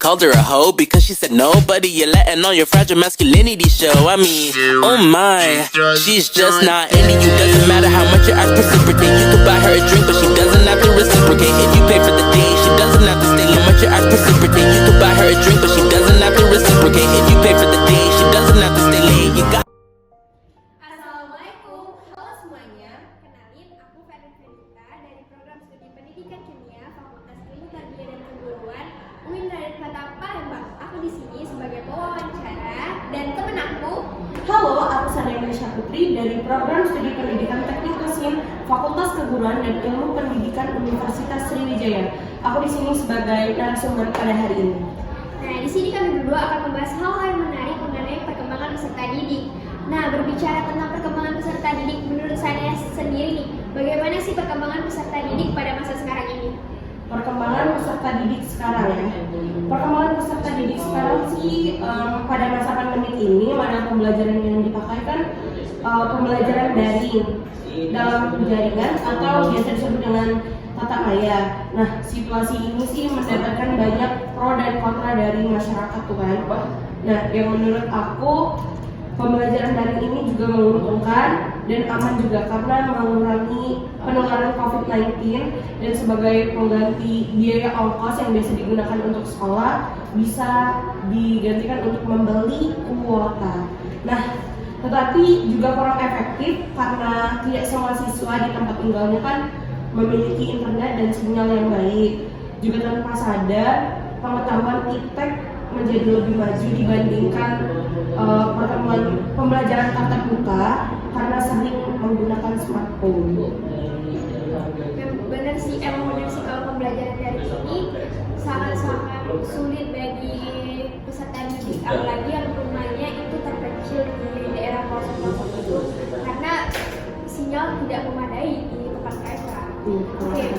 called her a hoe because she said nobody you're letting all your fragile masculinity show. I mean, oh my, she's just not into you. Doesn't matter how much you ask reciprocate. You could buy her a drink, but she doesn't have to reciprocate. If you pay for the date, she doesn't have to stay. How much you ask reciprocate. You could buy her a drink, but she doesn't have to reciprocate. If you pay for the date, she doesn't have to stay late. You got. Assalamualaikum, halo semuanya. Kenalin, aku Fadil Fenita dari program studi pendidikan kimia Fakultas Ilmu Tarbiyah dan Keguruan UIN Raden Fatah Palembang. Aku di sini sebagai pewawancara dan temen aku. Halo, aku Sandra Putri dari program studi pendidikan teknik mesin Fakultas Keguruan dan Ilmu Pendidikan Universitas Sriwijaya. Aku di sini sebagai narasumber pada hari ini. Nah, di sini kami berdua akan membahas hal-hal yang menarik mengenai perkembangan peserta didik. Nah, berbicara tentang perkembangan peserta didik, menurut saya sendiri nih, bagaimana sih perkembangan peserta didik pada masa sekarang ini? Perkembangan peserta didik sekarang ya. Perkembangan peserta didik sekarang sih pada masa pandemi ini, mana pembelajaran yang dipakai kan pembelajaran daring dalam jaringan atau biasa disebut dengan tatap maya. Nah, situasi ini sih mendapatkan banyak pro dan kontra dari masyarakat tuh kan. Nah, yang menurut aku pembelajaran daring ini juga menguntungkan dan aman juga karena mengurangi penularan COVID-19 dan sebagai pengganti biaya ongkos yang biasa digunakan untuk sekolah bisa digantikan untuk membeli kuota. Nah, tetapi juga kurang efektif karena tidak semua siswa di tempat tinggalnya kan memiliki internet dan sinyal yang baik. Juga tanpa sadar, pengetahuan iptek menjadi lebih maju dibandingkan pembelajaran tatap muka karena sering menggunakan smartphone. Benar sih, emang benar sih kalau pembelajaran dari ini sangat-sangat sulit bagi peserta didik, apalagi yang rumahnya itu terpencil di daerah pelosok-pelosok itu karena sinyal tidak memadai di tempat mereka. Oke,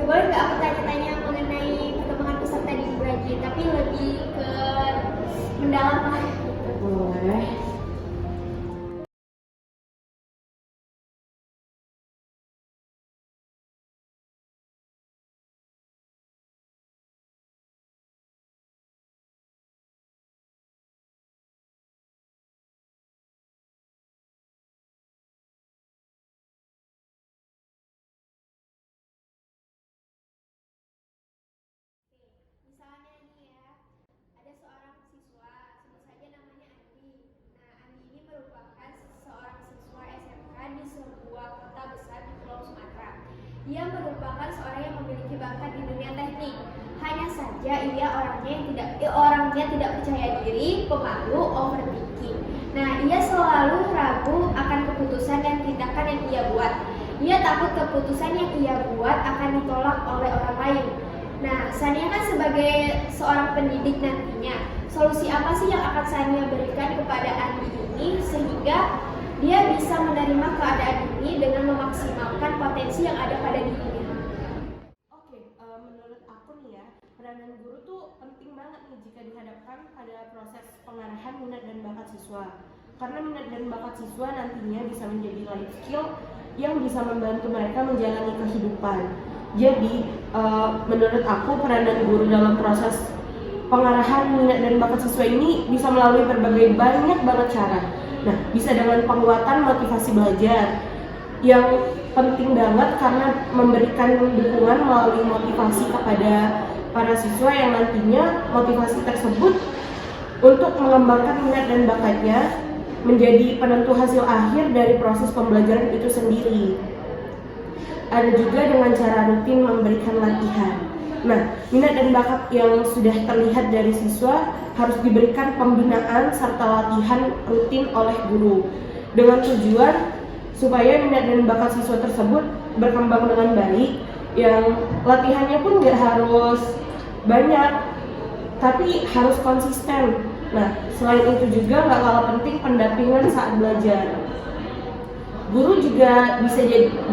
boleh nggak aku tanya-tanya mengenai perkembangan peserta didik lagi, tapi lebih ke mendalam lah. Boleh. Misalnya nih ya, ada seorang siswa, sebut saja namanya Andi. Nah, Andi ini merupakan seorang siswa SMK di sebuah kota besar di Pulau Sumatera. Ia merupakan seorang yang memiliki bakat di dunia teknik. Hanya saja ia orangnya tidak percaya diri, pemalu, overthinking. Nah, ia selalu ragu akan keputusan dan tindakan yang ia buat. Ia takut keputusan yang ia buat akan ditolak oleh orang lain. Nah, Sania kan sebagai seorang pendidik nantinya, solusi apa sih yang akan Sania berikan kepada Andi ini sehingga dia bisa menerima keadaan ini dengan memaksimalkan potensi yang ada pada dirinya? Menurut aku nih ya, peranan guru tuh penting banget nih jika dihadapkan pada proses pengarahan minat dan bakat siswa. Karena minat dan bakat siswa nantinya bisa menjadi life skill yang bisa membantu mereka menjalani kehidupan. Jadi, menurut aku peranan guru dalam proses pengarahan minat dan bakat siswa ini bisa melalui berbagai banyak banget cara. Nah, bisa dengan penguatan motivasi belajar yang penting banget karena memberikan dukungan melalui motivasi kepada para siswa yang nantinya motivasi tersebut untuk mengembangkan minat dan bakatnya menjadi penentu hasil akhir dari proses pembelajaran itu sendiri. Ada juga dengan cara rutin memberikan latihan. Nah, minat dan bakat yang sudah terlihat dari siswa harus diberikan pembinaan serta latihan rutin oleh guru dengan tujuan supaya minat dan bakat siswa tersebut berkembang dengan baik. Yang latihannya pun nggak harus banyak, tapi harus konsisten. Nah, selain itu juga nggak kalah penting pendampingan saat belajar. Guru juga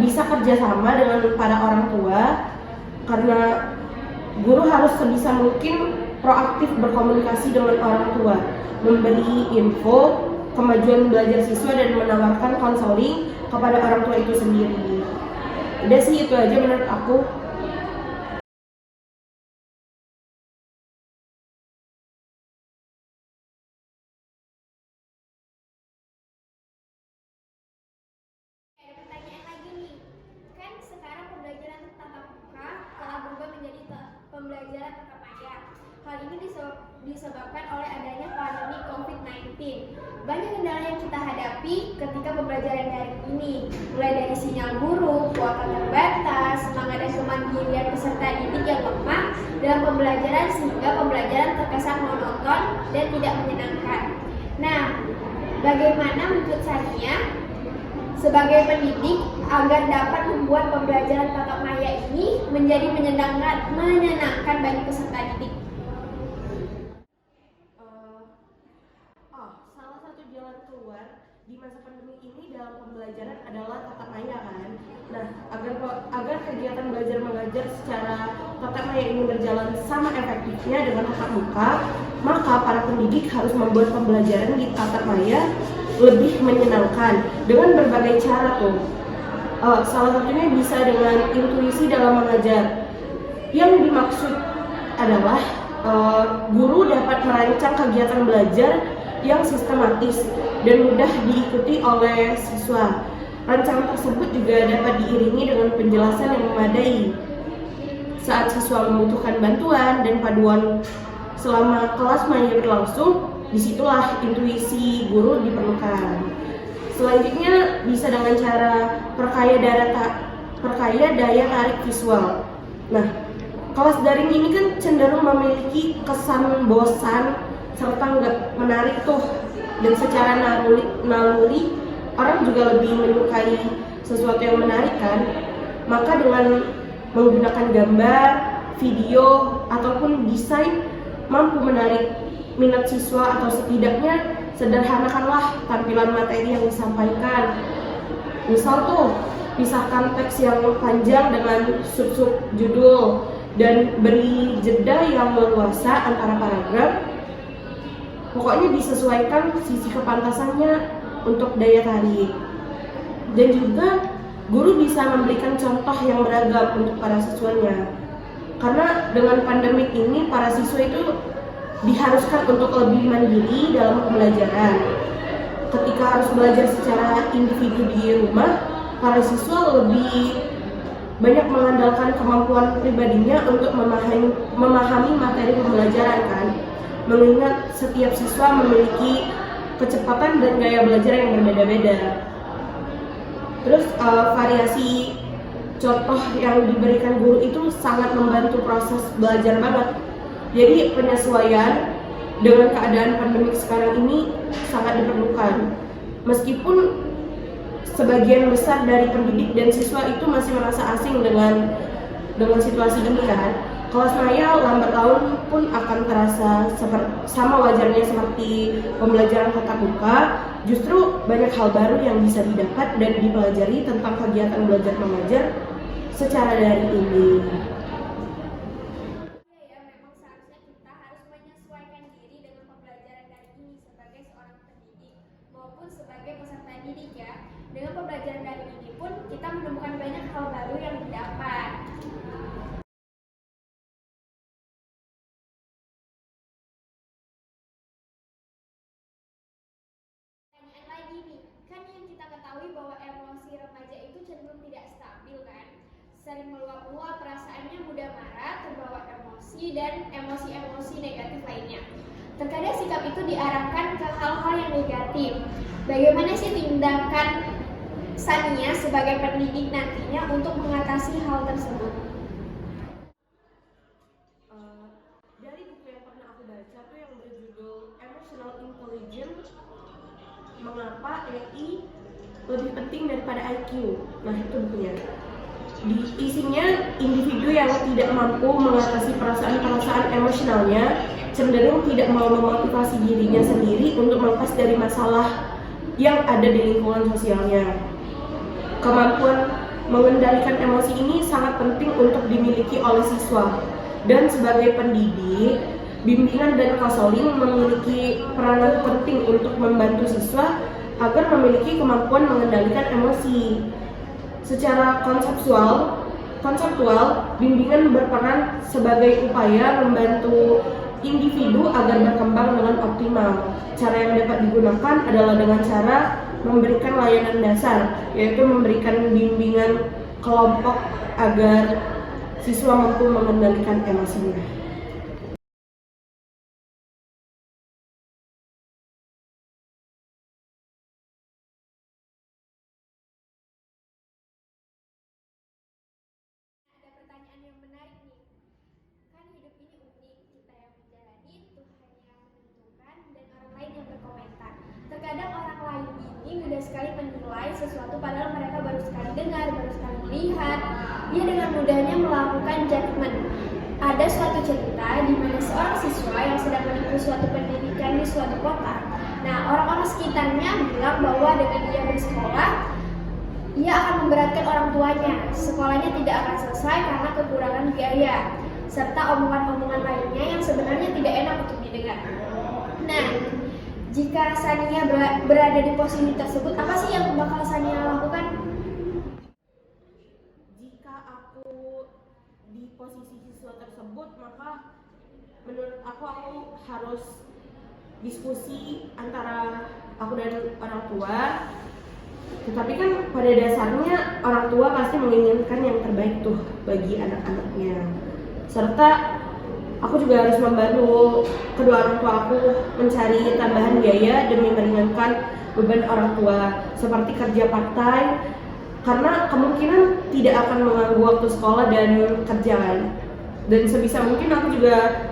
bisa kerjasama dengan para orang tua karena guru harus sebisa mungkin proaktif berkomunikasi dengan orang tua, memberi info kemajuan belajar siswa dan menawarkan konseling kepada orang tua itu sendiri. Udah sih itu aja menurut aku. disebabkan oleh adanya pandemi COVID-19. Banyak kendala yang kita hadapi ketika pembelajaran daring ini, mulai dari sinyal buruk, kuota terbatas, semangat dan kemandirian peserta didik yang lemah dalam pembelajaran sehingga pembelajaran terkesan monoton dan tidak menyenangkan. Nah, bagaimana menurut saya sebagai pendidik agar dapat membuat pembelajaran tatap maya ini menjadi menyenangkan bagi peserta didik? Salah satu jalan keluar di masa pandemi ini dalam pembelajaran adalah tatap maya kan. Nah, agar kegiatan belajar mengajar secara tatap maya ini berjalan sama efektifnya dengan tatap muka, maka para pendidik harus membuat pembelajaran di tatap maya lebih menyenangkan dengan berbagai cara tuh. Salah satunya bisa dengan intuisi dalam mengajar. Yang dimaksud adalah guru dapat merancang kegiatan belajar yang sistematis dan mudah diikuti oleh siswa. Rancangan tersebut juga dapat diiringi dengan penjelasan yang memadai. Saat siswa membutuhkan bantuan dan paduan selama kelas maya berlangsung, disitulah intuisi guru diperlukan. Selanjutnya bisa dengan cara perkaya daya tarik visual. Nah, kelas daring ini kan cenderung memiliki kesan bosan serta nggak menarik tuh, dan secara naluri orang juga lebih menyukai sesuatu yang menarik kan. Maka dengan menggunakan gambar, video, ataupun desain mampu menarik minat siswa, atau setidaknya sederhanakanlah tampilan materi yang disampaikan. Misal tuh, pisahkan teks yang panjang dengan sub-sub judul dan beri jeda yang leluasa antara paragraf. Pokoknya disesuaikan sisi kepantasannya untuk daya tarik. Dan juga guru bisa memberikan contoh yang beragam untuk para siswanya. Karena dengan pandemik ini para siswa itu diharuskan untuk lebih mandiri dalam pembelajaran. Ketika harus belajar secara individu di rumah, para siswa lebih banyak mengandalkan kemampuan pribadinya untuk memahami materi pembelajaran kan. Mengingat setiap siswa memiliki kecepatan dan gaya belajar yang berbeda-beda. Terus variasi contoh yang diberikan guru itu sangat membantu proses belajar banget. Jadi penyesuaian dengan keadaan pandemik sekarang ini sangat diperlukan. Meskipun sebagian besar dari pendidik dan siswa itu masih merasa asing dengan situasi ini kan. Kelas maya lambat laun pun akan terasa sama wajarnya seperti pembelajaran tatap muka. Justru banyak hal baru yang bisa didapat dan dipelajari tentang kegiatan belajar mengajar secara daring ini. Memang seharusnya kita harus menyesuaikan diri dengan pembelajaran daring ini sebagai seorang pendidik maupun sebagai peserta didik ya. Dengan pembelajaran daring ini pun kita menemukan banyak hal baru yang didapat. Pertanyaan lagi nih, kan yang kita ketahui bahwa emosi remaja itu cenderung tidak stabil kan? Sering meluap-luap, perasaannya mudah marah, terbawa emosi, dan emosi-emosi negatif lainnya. Terkadang sikap itu diarahkan ke hal-hal yang negatif. Bagaimana sih tindakan Sania sebagai pendidik nantinya untuk mengatasi hal tersebut? Dari buku yang pernah aku baca tuh yang berjudul Emotional Intelligence, Mengapa EI Lebih Penting Daripada IQ. Nah, itu bukunya. Isinya individu yang tidak mampu mengatasi perasaan-perasaan emosionalnya cenderung tidak mau memotivasi dirinya sendiri untuk melepas dari masalah yang ada di lingkungan sosialnya. Kemampuan mengendalikan emosi ini sangat penting untuk dimiliki oleh siswa. Dan sebagai pendidik, bimbingan dan konseling memiliki peranan penting untuk membantu siswa agar memiliki kemampuan mengendalikan emosi. Secara konseptual, bimbingan berperan sebagai upaya membantu individu agar berkembang dengan optimal. Cara yang dapat digunakan adalah dengan cara memberikan layanan dasar, yaitu memberikan bimbingan kelompok agar siswa mampu mengendalikan emosinya. padahal mereka baru sekali dengar, baru sekali melihat. Ia dengan mudahnya melakukan judgement. Ada suatu cerita di mana seorang siswa yang sedang menempuh suatu pendidikan di suatu kota. Nah, orang-orang sekitarnya bilang bahwa dengan ia bersekolah, ia akan memberatkan orang tuanya. Sekolahnya tidak akan selesai karena kekurangan biaya, serta omongan-omongan lainnya yang sebenarnya tidak enak untuk didengar. Nah, jika Sania berada di posisi tersebut, apa sih yang bakal Sania lakukan? Jika aku di posisi siswa tersebut, maka menurut aku harus diskusi antara aku dan orang tua. Tetapi kan pada dasarnya orang tua pasti menginginkan yang terbaik tuh bagi anak-anaknya. Serta aku juga harus membantu kedua orang tua aku mencari tambahan biaya demi meringankan beban orang tua, seperti kerja part-time, karena kemungkinan tidak akan mengganggu waktu sekolah dan kerjaan. Dan sebisa mungkin aku juga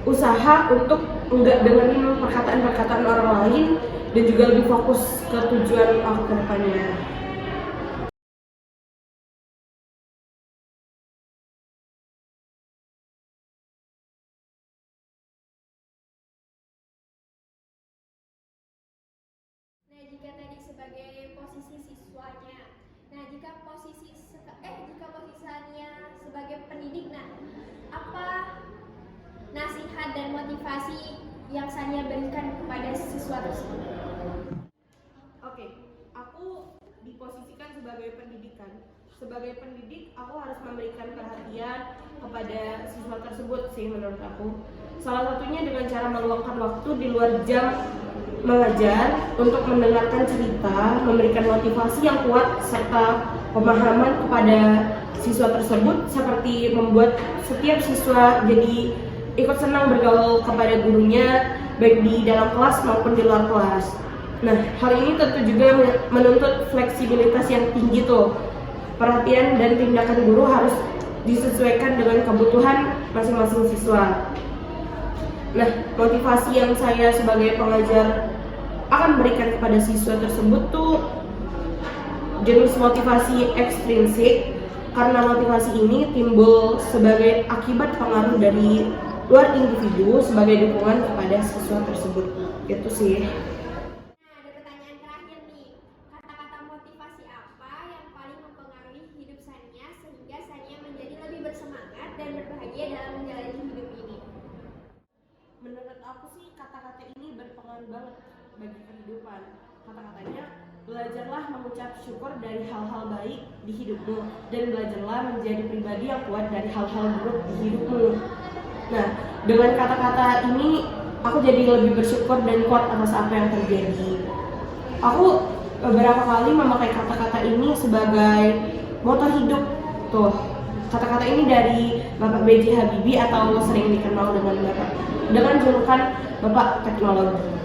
usaha untuk enggak dengerin perkataan-perkataan orang lain dan juga lebih fokus ke tujuan aku ke depannya. Nah, jika tadi sebagai posisi siswanya, jika posisi Sania sebagai pendidik, apa nasihat dan motivasi yang Sania berikan kepada siswa tersebut? Oke, aku diposisikan sebagai pendidikan. Sebagai pendidik, aku harus memberikan perhatian kepada siswa tersebut sih menurut aku. Salah satunya dengan cara meluangkan waktu di luar jam mengajar untuk mendengarkan cerita, memberikan motivasi yang kuat serta pemahaman kepada siswa tersebut, seperti membuat setiap siswa jadi ikut senang bergaul kepada gurunya, baik di dalam kelas maupun di luar kelas. Nah, hal ini tentu juga menuntut fleksibilitas yang tinggi tuh. Perhatian dan tindakan guru harus disesuaikan dengan kebutuhan masing-masing siswa. Nah, motivasi yang saya sebagai pengajar akan berikan kepada siswa tersebut tuh jenis motivasi ekstrinsik, karena motivasi ini timbul sebagai akibat pengaruh dari luar individu sebagai dukungan kepada siswa tersebut. Itu sih. Ada pertanyaan terakhir nih. Kata-kata motivasi apa yang paling mempengaruhi hidup Sania sehingga Sania menjadi lebih bersemangat dan berbahagia dalam menjalani hidup ini? Menurut aku sih kata-kata ini berpengaruh banget bagi kehidupan. Kata-katanya, belajarlah mengucap syukur dari hal-hal baik di hidupmu dan belajarlah menjadi pribadi yang kuat dari hal-hal buruk di hidupmu. Nah, dengan kata-kata ini aku jadi lebih bersyukur dan kuat atas apa yang terjadi. Aku beberapa kali memakai kata-kata ini sebagai moto hidup tuh. Kata-kata ini dari Bapak B.J. Habibie atau sering dikenal dengan julukan Bapak Teknologi.